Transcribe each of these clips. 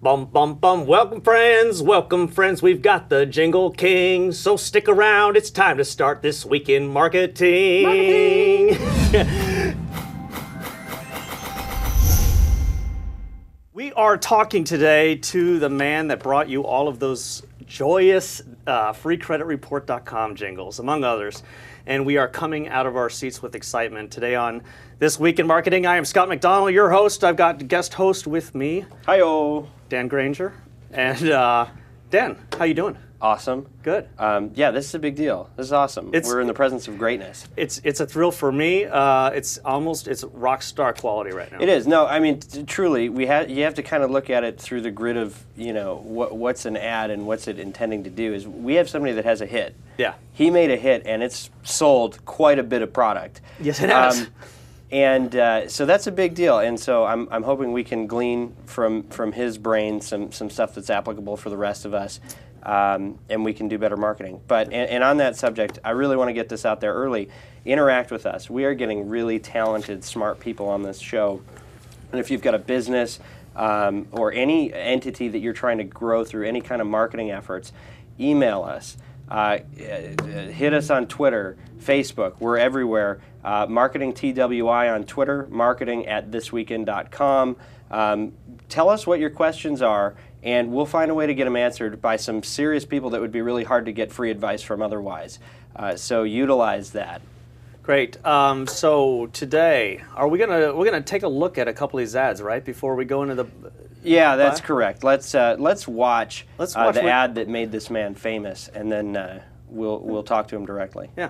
Bum, bum, bum. Welcome, friends. We've got the Jingle King. So stick around. It's time to start this week in marketing. We are talking today to the man that brought you all of those joyous freecreditreport.com jingles, among others. And we are coming out of our seats with excitement. Today on This Week in Marketing, I am Scott McDonald, your host. I've got guest host with me. Hi-yo. Dan Granger. And Dan, how you doing? Awesome. Good. Yeah, this is a big deal. This is awesome. We're in the presence of greatness. It's a thrill for me. It's rock star quality right now. It is. No, I mean, truly, you have to kind of look at it through the grid of, what's an ad and what's it intending to do. Is we have somebody that has a hit. Yeah. He made a hit, and it's sold quite a bit of product. Yes, it has. So that's a big deal, and so I'm hoping we can glean from his brain some stuff that's applicable for the rest of us, and we can do better marketing. But and on that subject, I really want to get this out there early. Interact with us. We are getting really talented, smart people on this show, and if you've got a business or any entity that you're trying to grow through any kind of marketing efforts, email us. Hit us on Twitter, Facebook. We're everywhere. Marketing TWI on Twitter, marketing@thisweekend.com. Tell us what your questions are, and we'll find a way to get them answered by some serious people that would be really hard to get free advice from otherwise. So utilize that. Great. So today, we're gonna take a look at a couple of these ads, right, before we go into the. Yeah, that's correct. Let's watch the ad that made this man famous, and then we'll talk to him directly. Yeah.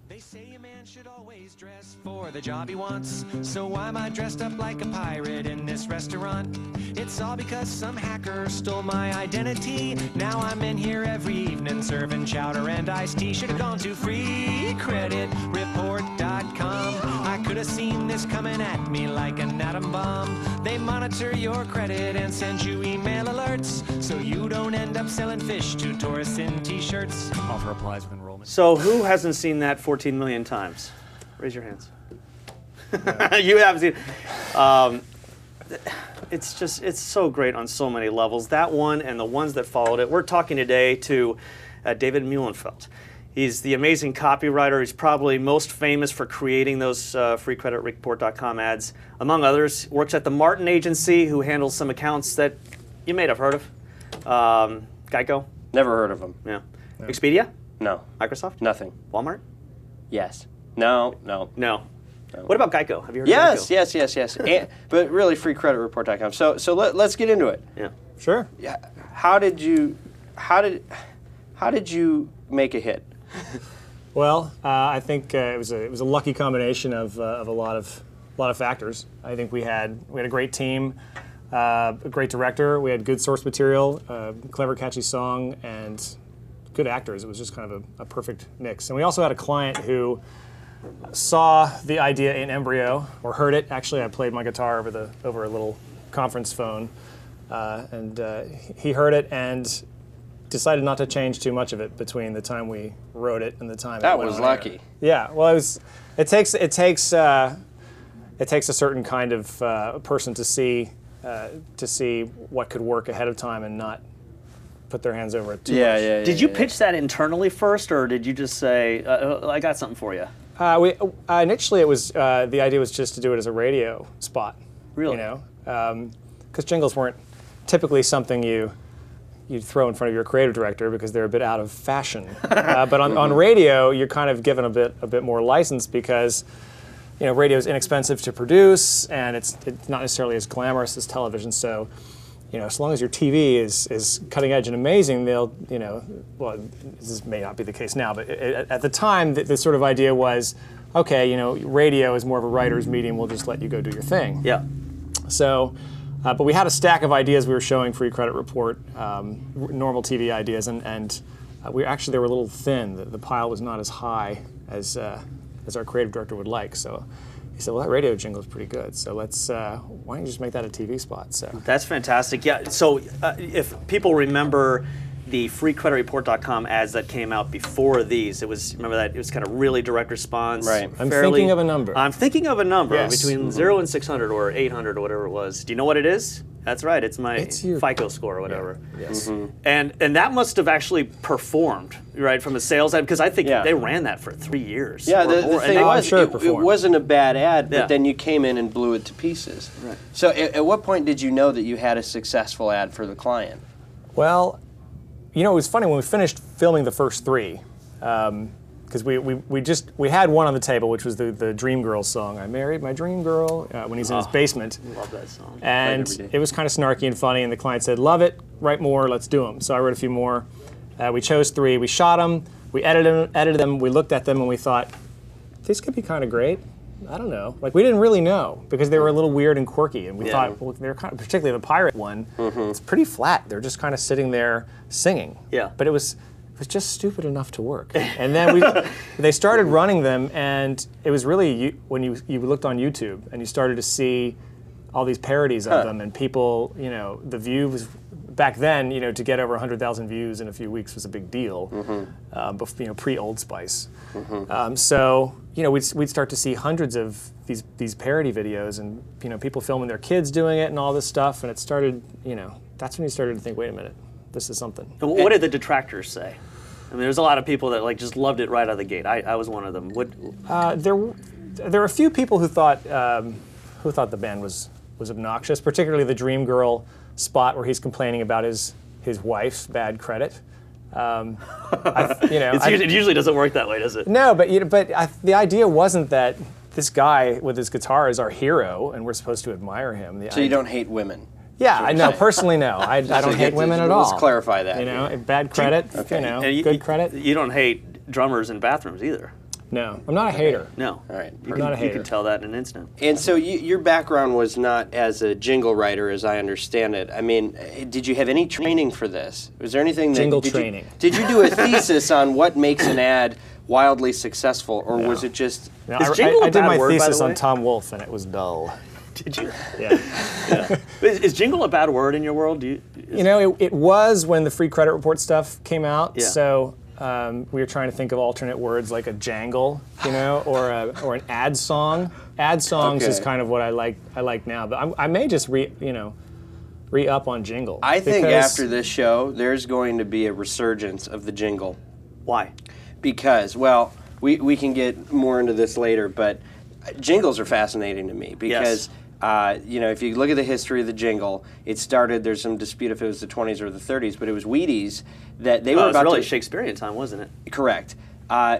They say a man should always dress for the job he wants. So why am I dressed up like a pirate in this restaurant? It's all because some hacker stole my identity. Now I'm in here every evening serving chowder and iced tea. Should have gone to freecreditreport.com. I could have seen this coming at me like an atom bomb. They monitor your credit and send you email alerts, so you don't end up selling fish to tourists in t-shirts. Offer applies with enrollment. So who hasn't seen that 14 million times? Raise your hands. You have seen. It's so great on so many levels. That one and the ones that followed it. We're talking today to David Muhlenfeld. He's the amazing copywriter. He's probably most famous for creating those freecreditreport.com ads. Among others, works at the Martin Agency, who handles some accounts that you may have heard of. Geico? Never heard of him. Yeah. No. Expedia? No. Microsoft? Nothing. Walmart? Yes. No. What about Geico? Have you heard of Geico? Yes. But really, freecreditreport.com. So let's get into it. Yeah. Sure. Yeah. How did you make a hit? Well, I think it was a lucky combination of a lot of factors. I think we had a great team, a great director. We had good source material, clever, catchy song, and good actors. It was just kind of a perfect mix. And we also had a client who saw the idea in embryo, or heard it. Actually, I played my guitar over a little conference phone, and he heard it and decided not to change too much of it between the time we wrote it and the time that it went was on lucky. air. Yeah, well, it takes a certain kind of person to see what could work ahead of time and not put their hands over it too much. Yeah. Did you pitch that internally first, or did you just say, I got something for you? Initially, it was the idea was just to do it as a radio spot. Really? Because jingles weren't typically something you'd throw in front of your creative director because they're a bit out of fashion. But on radio, you're kind of given a bit more license because radio is inexpensive to produce and it's not necessarily as glamorous as television. So as long as your TV is cutting edge and amazing, they'll well, this may not be the case now, but at the time the sort of idea was, okay, radio is more of a writer's medium. We'll just let you go do your thing. Yeah. So. But we had a stack of ideas we were showing Free Credit Report, normal TV ideas, and they were a little thin. The pile was not as high as our creative director would like. So he said, well, that radio jingle is pretty good. So why don't you just make that a TV spot? So that's fantastic. Yeah. So if people remember the freecreditreport.com ads that came out before these, it was kind of really direct response. Right. I'm thinking of a number. I'm thinking of a number yes. between 0 and 600 or 800 or whatever it was. Do you know what it is? That's right. It's my your FICO score or whatever. Yeah. Yes. And that must have actually performed, right, from a sales ad, because I think they ran that for 3 years. Yeah, or the more. thing And was, sure it wasn't a bad ad, but Yeah. then you came in and blew it to pieces. Right. So at what point did you know that you had a successful ad for the client? Well, it was funny when we finished filming the first 3, because we had one on the table, which was the Dream Girl song. I married my dream girl when he's in his basement. Love that song. And every day. it was kind of snarky and funny, and the client said, love it, write more, let's do them. So I wrote a few more. We chose 3, we shot them, we edited them, we looked at them, and we thought, this could be kind of great. I don't know. Like, we didn't really know, because they were a little weird and quirky, and we thought, well, they're kind of, particularly the pirate one, it's pretty flat. They're just kind of sitting there singing. Yeah. But it was just stupid enough to work. And then they started running them, and it was really, when you looked on YouTube, and you started to see all these parodies of them, and people, the view was, back then, to get over 100,000 views in a few weeks was a big deal, pre-Old Spice. So, we'd start to see hundreds of these parody videos, and, people filming their kids doing it and all this stuff, and it started, that's when you started to think, wait a minute, this is something. And what did the detractors say? I mean, there's a lot of people that just loved it right out of the gate. I was one of them. There were a few people who thought the band was obnoxious, particularly the Dream Girl spot where he's complaining about his wife's bad credit. It usually doesn't work that way, does it? No, but the idea wasn't that this guy with his guitar is our hero and we're supposed to admire him. So you don't hate women? Yeah, I know. Personally, no. I don't hate women at all. Let's clarify that. Bad credit, good credit. You don't hate drummers in bathrooms either. No, I'm not a hater. No. All right. You not a hater. can tell that in an instant. And so your background was not as a jingle writer, as I understand it. I mean, did you have any training for this? Was there anything that... Jingle training. Did you do a thesis on what makes an ad wildly successful, or was it just... No, Is jingle a I did bad my word, by the thesis on way? Tom Wolfe, and it was dull. Did you? Yeah. Is jingle a bad word in your world? It was when the free credit report stuff came out. Yeah. So we were trying to think of alternate words like a jangle, or an ad song. Ad songs is kind of what I like now. But I may just re-up on jingle. I think after this show, there's going to be a resurgence of the jingle. Why? Because, well, we can get more into this later, but jingles are fascinating to me because, if you look at the history of the jingle, it started, there's some dispute if it was the 20s or the 30s, but it was Wheaties that they were about it was really to... Shakespearean time, wasn't it? Correct.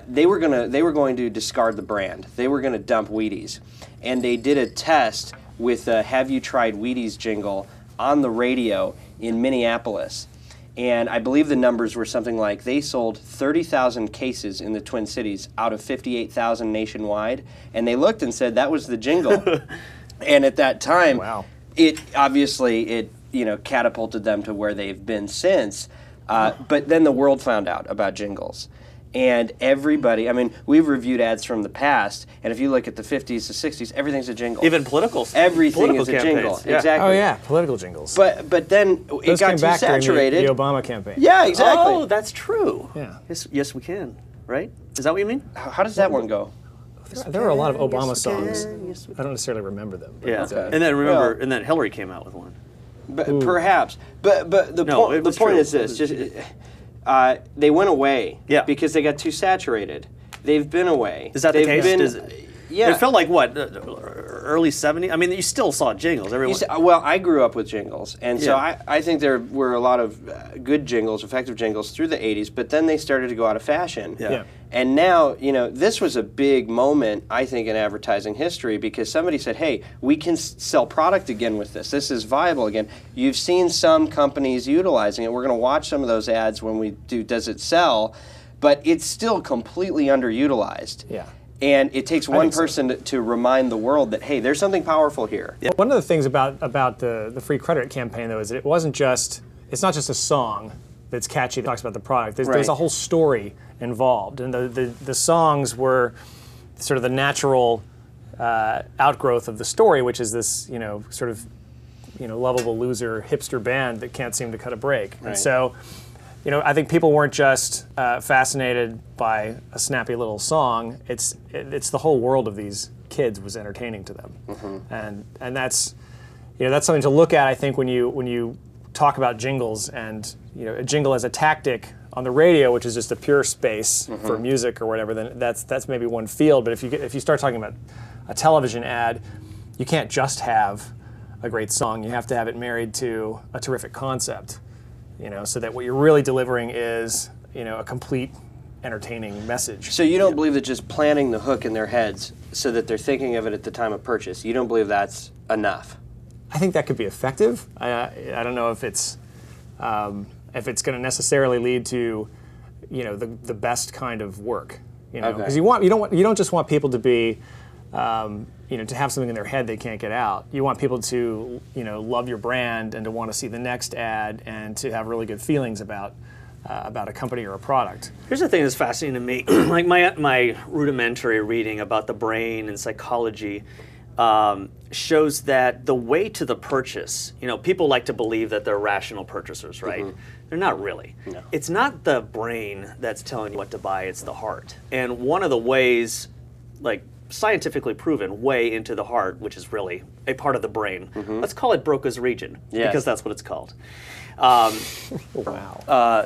They were going to discard the brand. They were going to dump Wheaties. And they did a test with a Have You Tried Wheaties jingle on the radio in Minneapolis. And I believe the numbers were something like they sold 30,000 cases in the Twin Cities out of 58,000 nationwide. And they looked and said that was the jingle. And at that time, wow. it catapulted them to where they've been since. But then the world found out about jingles. And everybody, we've reviewed ads from the past, and if you look at the 50s, the 60s, everything's a jingle. Even political Everything is a campaigns, jingle. yeah. Exactly. Oh yeah, political jingles. But then it Those got came too back during saturated. the Obama campaign. Yeah, exactly. Oh, that's true. Yeah. Yes, we can. Right? Is that what you mean? How does that one go? There were a lot of Obama Yes, we can. songs. Yes, we I don't necessarily remember them. But Yeah. Okay. And then Well- and then Hillary came out with one. But perhaps. But the No, point it was the point true. is this: just they went away because they got too saturated. They've been away. Is that the They've case? been- yeah. It felt like what? Early 70s? I mean, you still saw jingles. Everyone. Well, I grew up with jingles, and so Yeah. I think there were a lot of good jingles, effective jingles through the 80s, but then they started to go out of fashion. Yeah. And now, this was a big moment, I think, in advertising history because somebody said, hey, we can sell product again with this. This is viable again. You've seen some companies utilizing it. We're going to watch some of those ads when we do Does It Sell? But it's still completely underutilized. Yeah. And it takes one think so. person to remind the world that, hey, there's something powerful here. Yeah. One of the things about the free credit campaign, though, is that it's not just a song that's catchy that talks about the product. There's Right. a whole story involved. And the songs were sort of the natural outgrowth of the story, which is this, sort of, lovable loser hipster band that can't seem to cut a break. Right. And so, I think people weren't just fascinated by a snappy little song. It's the whole world of these kids was entertaining to them, and that's, that's something to look at. I think when you talk about jingles, and a jingle as a tactic on the radio, which is just a pure space for music or whatever, then that's maybe one field. But if you start talking about a television ad, you can't just have a great song. You have to have it married to a terrific concept, so that what you're really delivering is a complete entertaining message. So you don't believe that just planting the hook in their heads so that they're thinking of it at the time of purchase, you don't believe that's enough? I think that could be effective. I don't know if it's going to necessarily lead to the best kind of work. Because you don't just want people to be to have something in their head they can't get out. You want people to love your brand and to want to see the next ad and to have really good feelings about a company or a product. Here's the thing that's fascinating to me. Like my rudimentary reading about the brain and psychology shows that the way to the purchase, people like to believe that they're rational purchasers, right? They're not really. No. It's not the brain that's telling you what to buy, it's the heart. And one of the ways, like scientifically proven, way into the heart, which is really a part of the brain, let's call it Broca's region, because that's what it's called. Wow.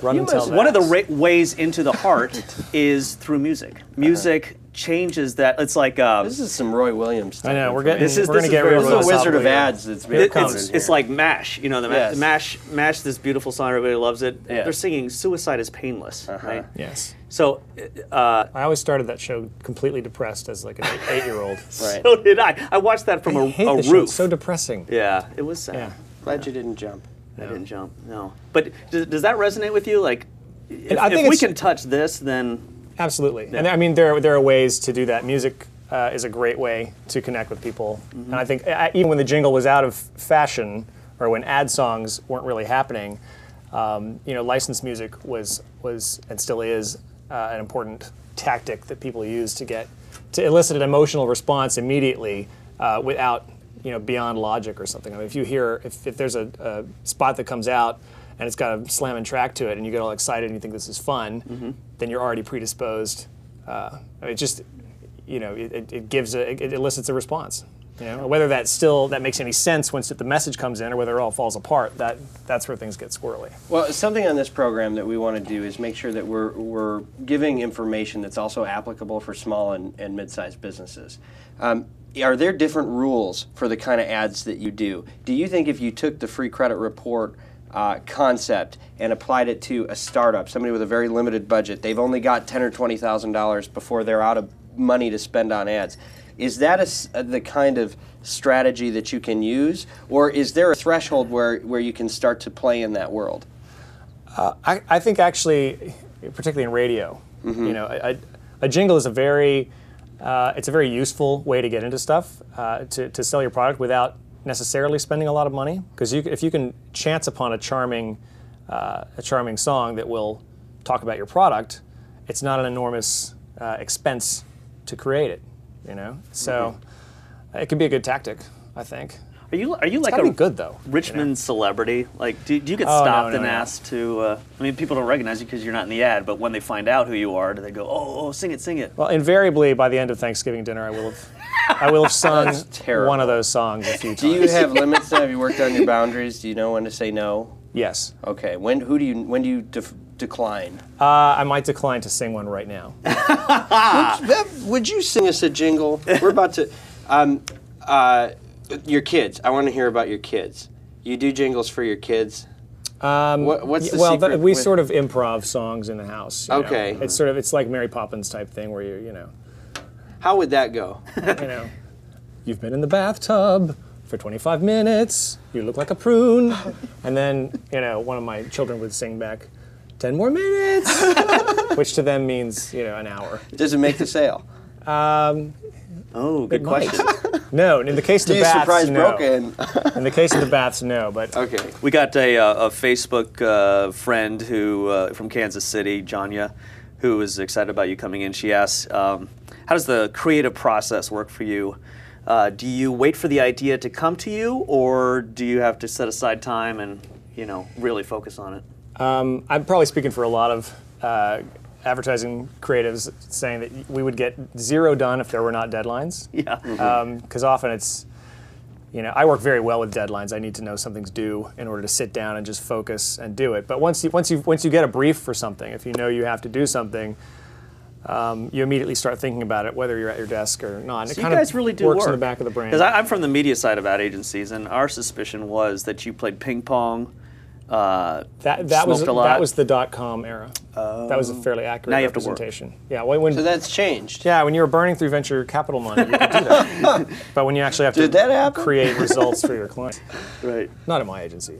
One of the ways into the heart is through music. Music changes that. It's like this is some Roy Williams stuff. I know we're going to get This real is the Wizard of Ads that's being it's like MASH. MASH, this beautiful song, everybody loves it. Yeah. They're singing "Suicide is Painless," right? Yes. So I always started that show completely depressed as like an 8-year-old. Right. so did I. I watched that from I a hate the show. roof. It's so depressing. Yeah, it was sad. Yeah. Glad you didn't jump. I didn't jump. No, but does that resonate with you? Like, I think if we can touch this, then absolutely. Yeah. And I mean, there are ways to do that. Music is a great way to connect with people. And I think even when the jingle was out of fashion, or when ad songs weren't really happening, licensed music was and still is an important tactic that people use to elicit an emotional response immediately without beyond logic or something. I mean, if there's a spot that comes out and it's got a slamming track to it, and you get all excited and you think this is fun, then you're already predisposed. It elicits a response. Whether that makes any sense once the message comes in, or whether it all falls apart, that's where things get squirrely. Well, something on this program that we want to do is make sure that we're giving information that's also applicable for small and mid-sized businesses. Are there different rules for the kind of ads that you do? Do you think if you took the free credit report concept and applied it to a startup, somebody with a very limited budget, they've only got $10,000 or $20,000 before they're out of money to spend on ads, is that the kind of strategy that you can use, or is there a threshold where you can start to play in that world? I think actually, particularly in radio, a jingle is a very useful way to get into stuff, to sell your product without necessarily spending a lot of money. Because if you can chance upon a charming song that will talk about your product, it's not an enormous expense to create it. So it could be a good tactic, I think. Are you It's like gotta a be good though? Richmond celebrity? Like, do you get Oh, stopped no, and no. asked to? I mean, people don't recognize you because you're not in the ad. But when they find out who you are, do they go, "Oh, sing it, sing it"? Well, invariably by the end of Thanksgiving dinner, I will have sung terrible. one of those songs a few times. Do you have limits now? Have you worked on your boundaries? Do you know when to say no? Yes. Okay. When do you decline? I might decline to sing one right now. Would you sing us a jingle? We're about to. Your kids. I want to hear about your kids. You do jingles for your kids? What's the secret? We sort of improv songs in the house. Okay. It's like Mary Poppins type thing where you How would that go? You've been in the bathtub for 25 minutes. You look like a prune. And then, one of my children would sing back, 10 more minutes, which to them means, an hour. Does it make the sale? Oh, good question. No, in the case of Do the you baths, surprise no. broken? In the case of the baths, no. But Okay. We got a Facebook friend who from Kansas City, Janya, who is excited about you coming in. She asks, how does the creative process work for you? Do you wait for the idea to come to you, or do you have to set aside time and really focus on it? I'm probably speaking for a lot of advertising creatives, saying that we would get zero done if there were not deadlines. Yeah. Because often it's I work very well with deadlines. I need to know something's due in order to sit down and just focus and do it. But once you get a brief for something, if you know you have to do something, you immediately start thinking about it, whether you're at your desk or not. And So it you kind guys of really do works work. in the back of the brain. Because I'm from the media side of ad agencies, and our suspicion was that you played ping pong. That smoked a lot. was the .com era. That was a fairly accurate Now you have to work. representation. Yeah, when So that's changed. when you were burning through venture capital money, you could do that. But when you actually have Did that to happen? create results for your clients, Right. not at my agency.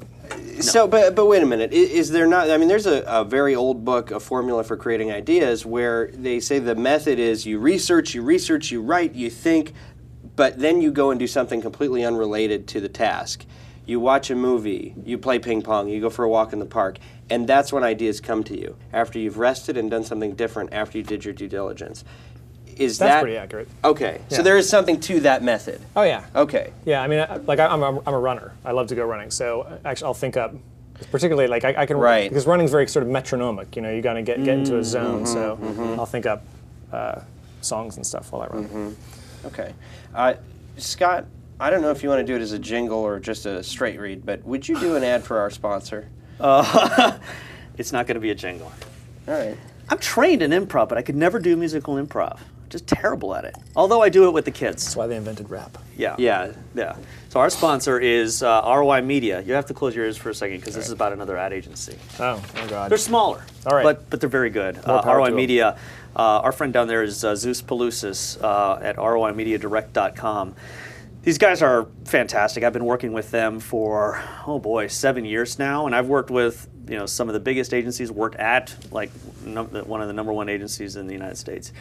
So, but wait a minute. Is there not? I mean, there's a very old book, a formula for creating ideas, where they say the method is you research, you write, you think, but then you go and do something completely unrelated to the task. You watch a movie, you play ping pong, you go for a walk in the park, and that's when ideas come to you after you've rested and done something different after you did your due diligence. Is That's that pretty accurate. Okay, so Yeah. there is something to that method. Oh yeah. Okay. Yeah, I mean, I'm a runner. I love to go running. So actually, I'll think up, particularly like I can Right. because running's very sort of metronomic. You got to get into a zone. So I'll think up songs and stuff while I run. Okay. Scott, I don't know if you want to do it as a jingle or just a straight read, but would you do an ad for our sponsor? It's not going to be a jingle. All right. I'm trained in improv, but I could never do musical improv. Just terrible at it. Although I do it with the kids. That's why they invented rap. Yeah. Yeah. Yeah. So our sponsor is ROI Media. You have to close your ears for a second because this is about another ad agency. Oh God. They're smaller, All right. but they're very good. More power ROI to 'em. Media, our friend down there is Zeus Pelusis at roimediadirect.com. These guys are fantastic. I've been working with them for, 7 years now, and I've worked with some of the biggest agencies, worked at like one of the #1 agencies in the United States.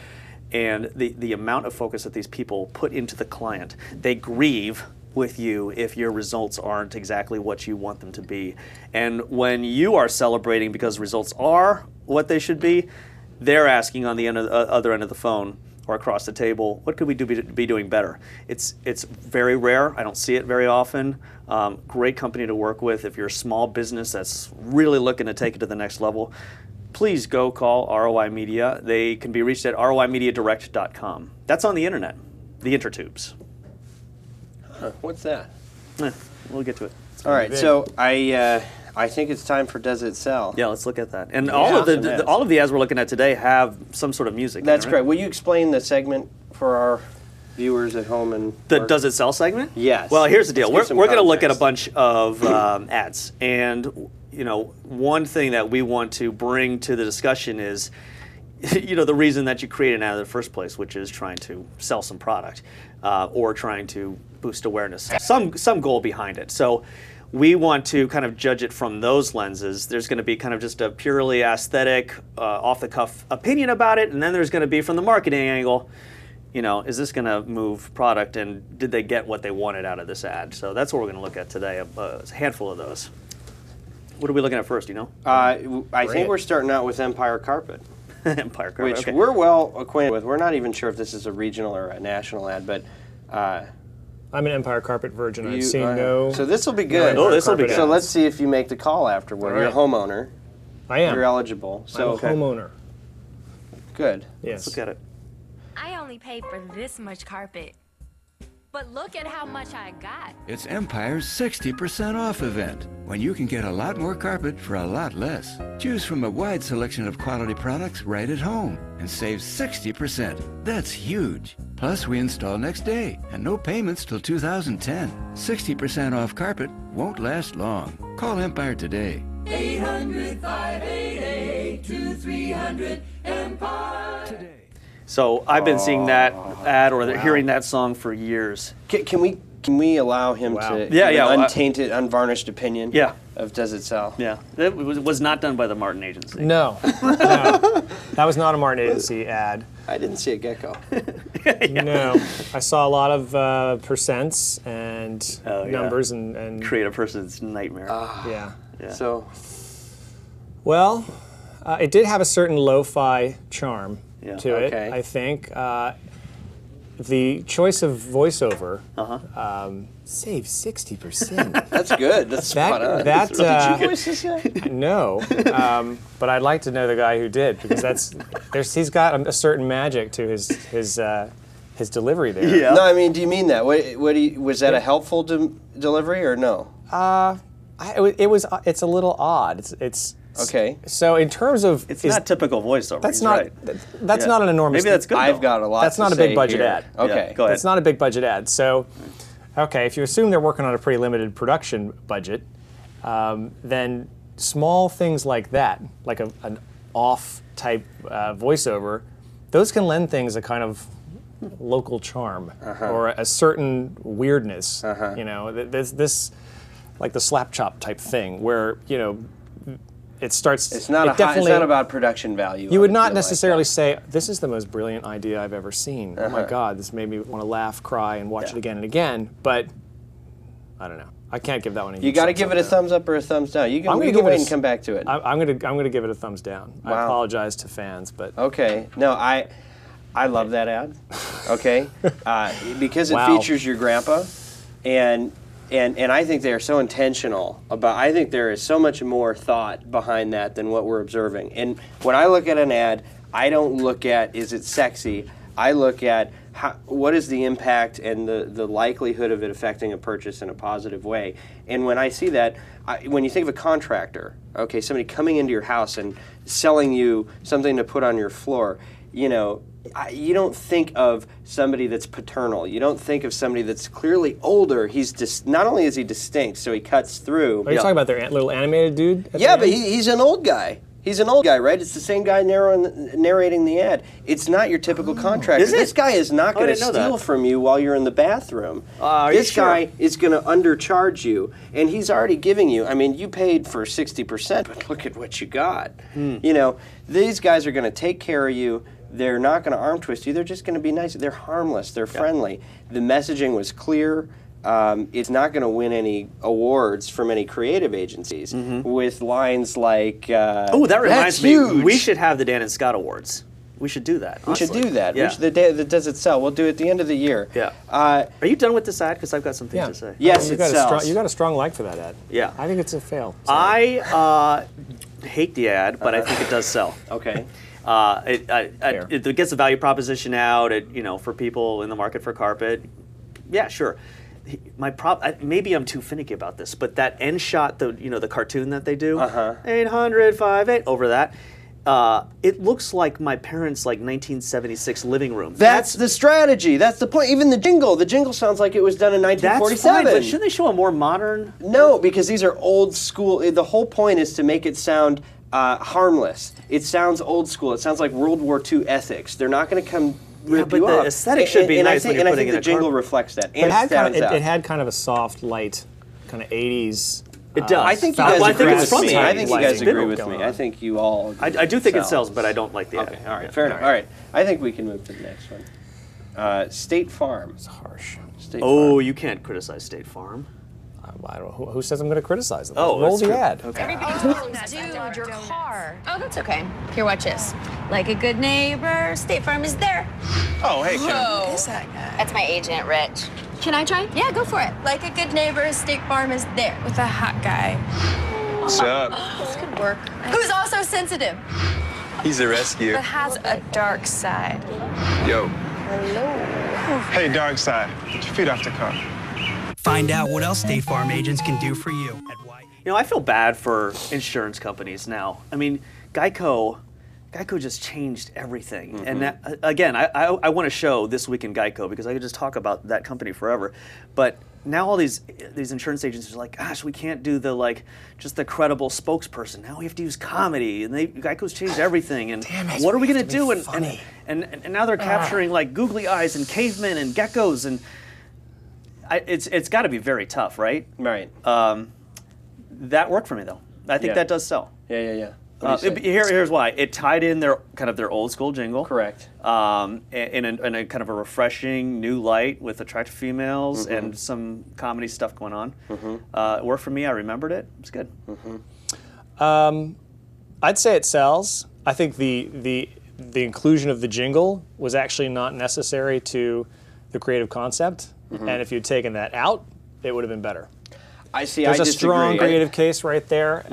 And the amount of focus that these people put into the client, they grieve with you if your results aren't exactly what you want them to be. And when you are celebrating because results are what they should be, they're asking on the other end of the phone or across the table, what could we be doing better? It's very rare. I don't see it very often. Great company to work with. If you're a small business that's really looking to take it to the next level, please go call ROI Media. They can be reached at roimediadirect.com. That's on the internet, the intertubes. What's that? We'll get to it. All right. big. So I think it's time for Does It Sell? Yeah, let's look at that. And Yeah. all of Awesome the ads. all of the ads we're looking at today have some sort of music. That's in it, great. right? Will you explain the segment for our viewers at home and The Does It Sell segment? Yes. Well, here's the deal. Let's give We're some going to look at a context. bunch of ads, and one thing that we want to bring to the discussion is, the reason that you create an ad in the first place, which is trying to sell some product or trying to boost awareness. Some goal behind it. So we want to kind of judge it from those lenses. There's going to be kind of just a purely aesthetic, off-the-cuff opinion about it, and then there's going to be from the marketing angle, is this going to move product, and did they get what they wanted out of this ad? So that's what we're going to look at today, a handful of those. What are we looking at first, I think we're starting out with Empire Carpet, Empire Carpet, which okay. we're well acquainted with. We're not even sure if this is a regional or a national ad, but I'm an Empire Carpet virgin. I've you- seen no. So this will be good. Oh, this will be Carpet good. So ads. let's see if you make the call afterward. All You're a right. homeowner. I am. You're eligible. So I'm a homeowner. good. Yes. Let's look at it. I only paid for this much carpet. But look at how much I got. It's Empire's 60% off event, when you can get a lot more carpet for a lot less. Choose from a wide selection of quality products right at home and save 60%. That's huge. Plus, we install next day and no payments till 2010. 60% off carpet won't last long. Call Empire today. 800-588-2300 today. So I've been seeing that ad or hearing that song for years. Can we allow him Wow. to Yeah, give yeah, an well, untainted, unvarnished opinion Yeah. of Does It Sell? Yeah, it was not done by the Martin Agency. No. That was not a Martin Agency ad. I didn't see a gecko. No. I saw a lot of percents and Oh, yeah. numbers and Create a person's nightmare. yeah. Yeah. So Well, it did have a certain lo-fi charm Yeah. to it, Okay. I think. The choice of voiceover save 60%. that's good. That's spot on. that Did you voice this guy? no, but I'd like to know the guy who did because he's got a certain magic to his his delivery there. Yeah. No, I mean, do you mean that? Was that a helpful delivery or no? It's a little odd. It's Okay. So in terms of It's not typical voiceover. that's he's not right. that's not an enormous. Maybe that's good. I've though. got a lot. That's to not a say big budget here. ad. Okay. Go ahead. It's not a big budget ad. So, okay, if you assume they're working on a pretty limited production budget, then small things like that, like an off type voiceover, those can lend things a kind of local charm or a certain weirdness. You know, this like the slap chop type thing where it starts. It's not about production value. You would not necessarily say, this is the most brilliant idea I've ever seen. Oh my God, this made me want to laugh, cry, and watch it again and again. But I don't know. I can't give that one a You got to give it a thumbs up or a thumbs down. You can wait and come back to it. I'm gonna give it a thumbs down. Wow. I apologize to fans, but Okay. No, I love that ad. Okay, because it Wow. features your grandpa, and I think they are so intentional about. I think there is so much more thought behind that than what we're observing. And when I look at an ad, I don't look at is it sexy. I look at what is the impact and the likelihood of it affecting a purchase in a positive way. And when I see that, when you think of a contractor, okay, somebody coming into your house and selling you something to put on your floor, you don't think of somebody that's paternal. You don't think of somebody that's clearly older. He's not only is he distinct, so he cuts through. are you talking about their little animated dude? at the Yeah, end? but he's an old guy. He's an old guy, right? It's the same guy narrating the ad. It's not your typical contractor. Is it? This guy is not Oh, I going to didn't know steal that. from you while you're in the bathroom. Are you This sure? guy is going to undercharge you, and he's already giving you. I mean, you paid for 60%, but look at what you got. These guys are going to take care of you. They're not going to arm twist you. They're just going to be nice. They're harmless. They're friendly. The messaging was clear. It's not going to win any awards from any creative agencies with lines like, Oh, that reminds "That's me. huge." We should have the Dan and Scott Awards. We should do that. We should honestly. do that. Yeah. The day that does it sell, we'll do it at the end of the year. Yeah. Uh, Are you done with this ad? Because I've got some things to say. yes, you it got sells. you got a strong like for that ad. Yeah. I think it's a fail. I hate the ad, but I think it does sell. Okay. It gets the value proposition out. For people in the market for carpet. Yeah, sure. Maybe I'm too finicky about this, but that end shot, the cartoon that they do, 800-58 over that. It looks like my parents' 1976 living room. That's the strategy. That's the point. Even the jingle sounds like it was done in That's 1947. fine, but shouldn't they show a more modern? No, because these are old school. The whole point is to make it sound harmless. It sounds old school. It sounds like World War II ethics. They're not going to come rip but you the off. aesthetic should be nice when you're and I putting think in the a jingle carpet. reflects that. But And it stands out. it had kind of a soft, light, kind of 80s. It does. I think you Well, guys I agree think with it's from me. the I think you guys 80s. agree with Going me. on. I think you all agree I do think it sells. sells, but I don't like the ad. Okay, all right, fair enough. All right, I think we can move to the next one. State Farm. It's harsh. State Oh, Farm. you can't criticize State Farm. I don't know. Who says I'm going to criticize them? Oh, Roll that's the true. ad. Okay. Dude, your car. Oh, that's okay. Here, watch this. Like a good neighbor, State Farm is there. Oh, hey, Kim. Who is that guy? That's my agent, Rich. Can I try? Yeah, go for it. Like a good neighbor, State Farm is there. With a hot guy. What's up? This could work. Who's also sensitive, He's a rescue. but has a dark side. Yo. Hello. Hey, Dark Side. Get your feet off the car. Find out what else State Farm agents can do for you at Y. I feel bad for insurance companies now. I mean, Geico just changed everything. And that, again, I want to show This Week in Geico because I could just talk about that company forever. But now all these insurance agents are like, gosh, we can't do just the credible spokesperson. Now we have to use comedy, and Geico's changed everything. And what are we going to do? And now they're capturing googly eyes and cavemen and geckos, and it's got to be very tough, right? Right. That worked for me though. I think Yeah. that does sell. Yeah. What do you say? Here's why. It tied in their old school jingle. Correct. In a kind of a refreshing new light with attractive females and some comedy stuff going on. It worked for me. I remembered it. It's good. I'd say it sells. I think the inclusion of the jingle was actually not necessary to the creative concept. And if you'd taken that out, it would have been better. I see. There's I a strong disagree. creative case right there.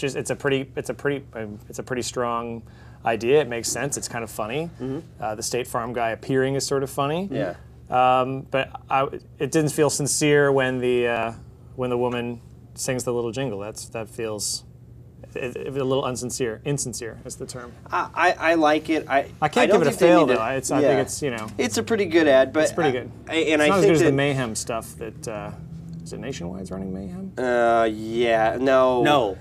It's a pretty strong idea. It makes sense. It's kind of funny. The State Farm guy appearing is sort of funny. Yeah. But it didn't feel sincere when the woman sings the little jingle. That feels a little insincere is the term. I like it. I can't give it a fail though. I think it's it's a pretty good ad, but it's pretty good. And it's I not as think good as that, the Mayhem stuff that is it Nationwide's running Mayhem? Yeah, no.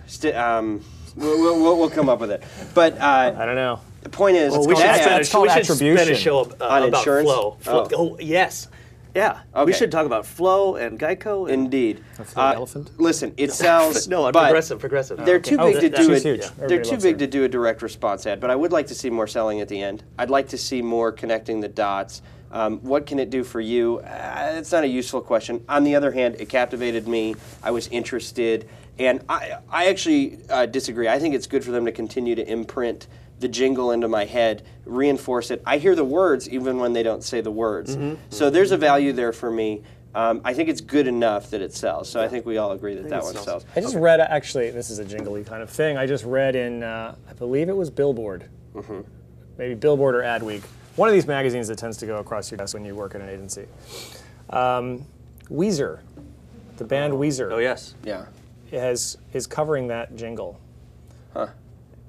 We'll come up with it. But I don't know. the point is, we should called spend attribution. a show On about insurance? Flow. Oh, yes. Yeah. Okay. We should talk about Flow and Geico. And indeed. Elephant? Listen, it sells. no, but progressive. They're too big to do she's it. huge. They're Everybody too loves big her. to do a direct response ad. But I would like to see more selling at the end. I'd like to see more connecting the dots. What can it do for you? It's not a useful question. On the other hand, it captivated me. I was interested. And I actually disagree. I think it's good for them to continue to imprint the jingle into my head, reinforce it. I hear the words even when they don't say the words. So there's a value there for me. I think it's good enough that it sells. So I think we all agree that one sells. I just read, actually, this is a jingly kind of thing. I just read in, I believe it was Billboard, maybe Billboard or Adweek, one of these magazines that tends to go across your desk when you work at an agency. Weezer, the band Weezer. Oh, yes. Yeah. is covering that jingle. Huh.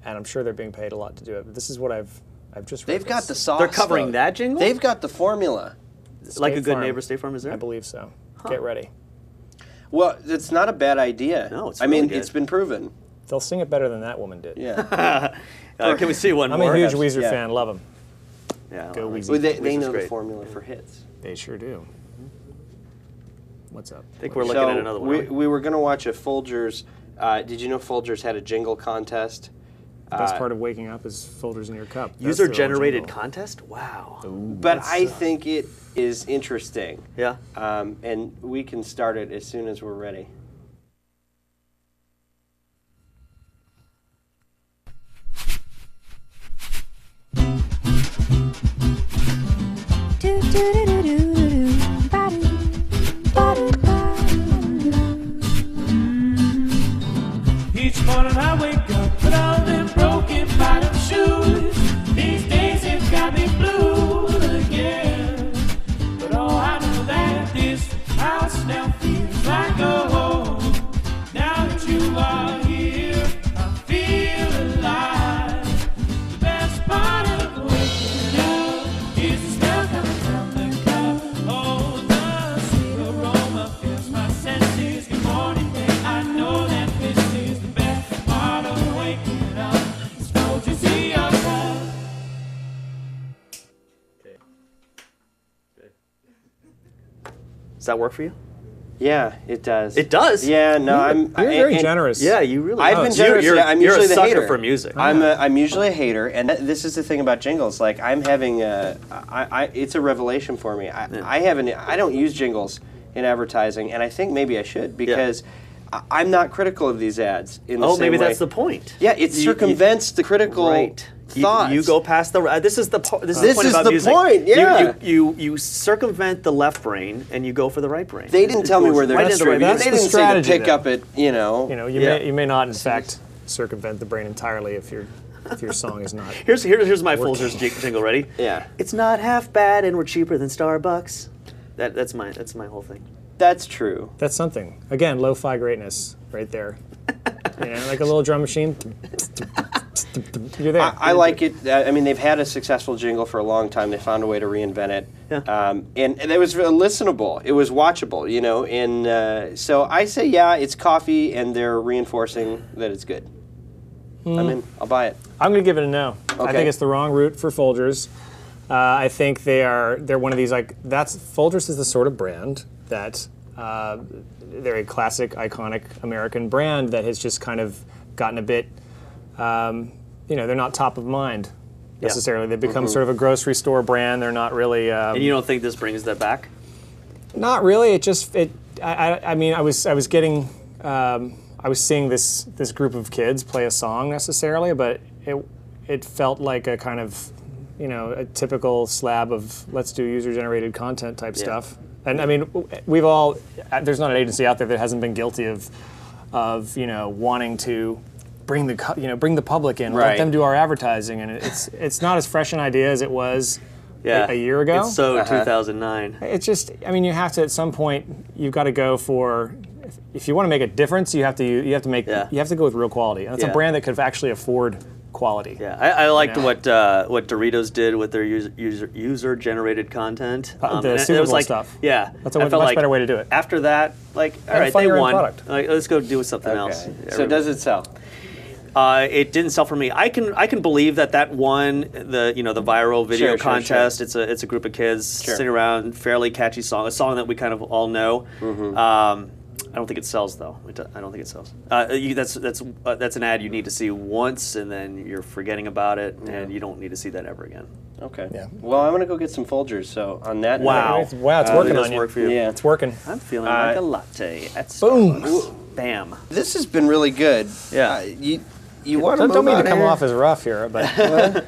And I'm sure they're being paid a lot to do it. But this is what I've just read. They've got the this. sauce. They're covering though. that jingle? They've got the formula. Like a State good Farm. neighbor, State Farm is there? I believe so. Get ready. Well, it's not a bad idea. No, it's I really mean, good. it's been proven. They'll sing it better than that woman did. Yeah. Can we see one I'm more? a huge Weezer Yeah. fan. Love them. Yeah, Go well, Weezer. Well, they Weezer's know the great. formula for hits. They sure do. What's up? I think we're looking at another one. We were going to watch a Folgers. Did you know Folgers had a jingle contest? The best part of waking up is folders in your cup. That's their own User-generated jingle. contest? Wow. But I think it is interesting. Yeah. And we can start it as soon as we're ready. Each morning I wake up, put on them broken bottom shoes. These days it's got me blue again. But oh, I know that this house now feels like a home. Now that you are here, I feel alive. The best part of waking up is the smell coming from the cup. Oh, the sweet aroma fills my senses. Good morning, babe. I know that this is the best part of waking up. It's Folgers in your cup. Does that work for you? Yeah, it does. It does? Yeah, no, You're very generous. Yeah, you really I've are. been generous. You're, I'm you're usually a the sucker hater for music. I'm usually a hater, and this is the thing about jingles. Like I'm having it's a revelation for me. I don't use jingles in advertising, and I think maybe I should because I'm not critical of these ads. In the same maybe way. that's the point. Yeah, it circumvents the critical thoughts. You go past the. This is the point This about is the music. point, yeah. You circumvent the left brain and you go for the right brain. They didn't tell me where they're right into the right That's They the didn't say to strategy, pick though. up at You know, Yeah. you may not in fact circumvent the brain entirely if your song is not. Here's my Folgers jingle. Ready? Yeah. It's not half bad, and we're cheaper than Starbucks. That's my whole thing. That's true. That's something. Again, lo-fi greatness right there. Like a little drum machine. You're there. I like it. I mean, they've had a successful jingle for a long time. They found a way to reinvent it. Yeah. And it was listenable. It was watchable, And so I say, yeah, it's coffee, and they're reinforcing that it's good. I'm in. I'll buy it. I'm going to give it a no. I Okay. think it's the wrong route for Folgers. I think they're one of these Folgers is the sort of brand that they're a classic, iconic American brand that has just kind of gotten a bit, they're not top of mind necessarily. They've become sort of a grocery store brand. They're not really. And you don't think this brings that back? Not really. I was seeing this group of kids play a song necessarily, but it felt like a kind of, a typical slab of let's do user-generated content type stuff. And I mean, there's not an agency out there that hasn't been guilty of wanting to bring the public in, Right. let them do our advertising, and it's not as fresh an idea as it was a year ago. It's so 2009. It's just, I mean, you have to at some point you've got to go for. If you want to make a difference, you have to go with real quality. And it's a brand that could actually afford quality. Yeah, I liked what Doritos did with their user generated content. The Super Bowl stuff. Yeah, that's a much better way to do it. After that, like, all right, they won. Like, let's go do something else. So does it sell? It didn't sell for me. I can believe that won the viral video contest. Sure. It's a group of kids sitting around, fairly catchy song, a song that we kind of all know. I don't think it sells though. I don't think it sells. That's an ad you need to see once, and then you're forgetting about it, and you don't need to see that ever again. Okay. Yeah. Well, I'm gonna go get some Folgers. So on that. Wow. Note, it's working on you. Work for you. Yeah, it's working. I'm feeling like a latte. At boom. Bam. This has been really good. Yeah. You want to don't mean to come off as rough here, but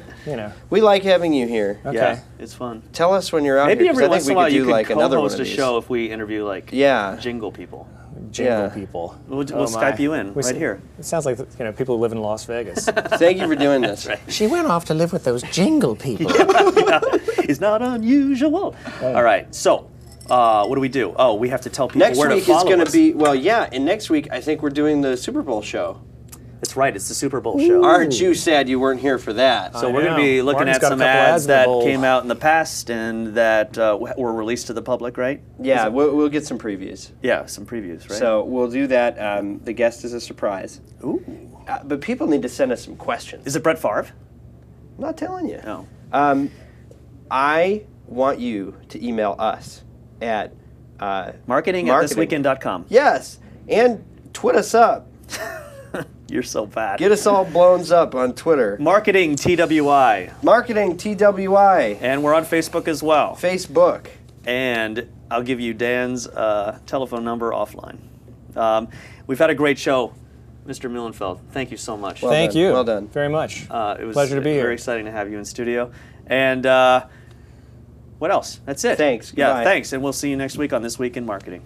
we like having you here. Okay. Yeah, it's fun. Tell us when you're out Maybe here. every once in a while you could another co-host one a of these. show if we interview jingle people. Jingle people. We'll Skype you in right here. It sounds like people who live in Las Vegas. Thank you for doing this. She went off to live with those jingle people. It's not unusual. All right, so what do we do? Oh, we have to tell people where to follow us. Next week is going to be, and next week I think we're doing the Super Bowl show. That's right, it's the Super Bowl show. Aren't you sad you weren't here for that? So we're going to be looking at some ads that came out in the past and that were released to the public, right? Yeah, we'll get some previews. Yeah, some previews, right? So we'll do that. The guest is a surprise. Ooh. But people need to send us some questions. Is it Brett Favre? I'm not telling you. No. I want you to email us at marketing@thisweekend.com. Yes, and twit us up. You're so bad. Get us all blown up on Twitter. Marketing TWI. Marketing TWI. And we're on Facebook as well. Facebook. And I'll give you Dan's telephone number offline. We've had a great show, Mr. Muhlenfeld. Thank you so much. Thank you. Well done. Very much. It was pleasure to be here. Very exciting to have you in studio. And what else? That's it. Thanks. Yeah, Goodbye. thanks. And we'll see you next week on This Week in Marketing.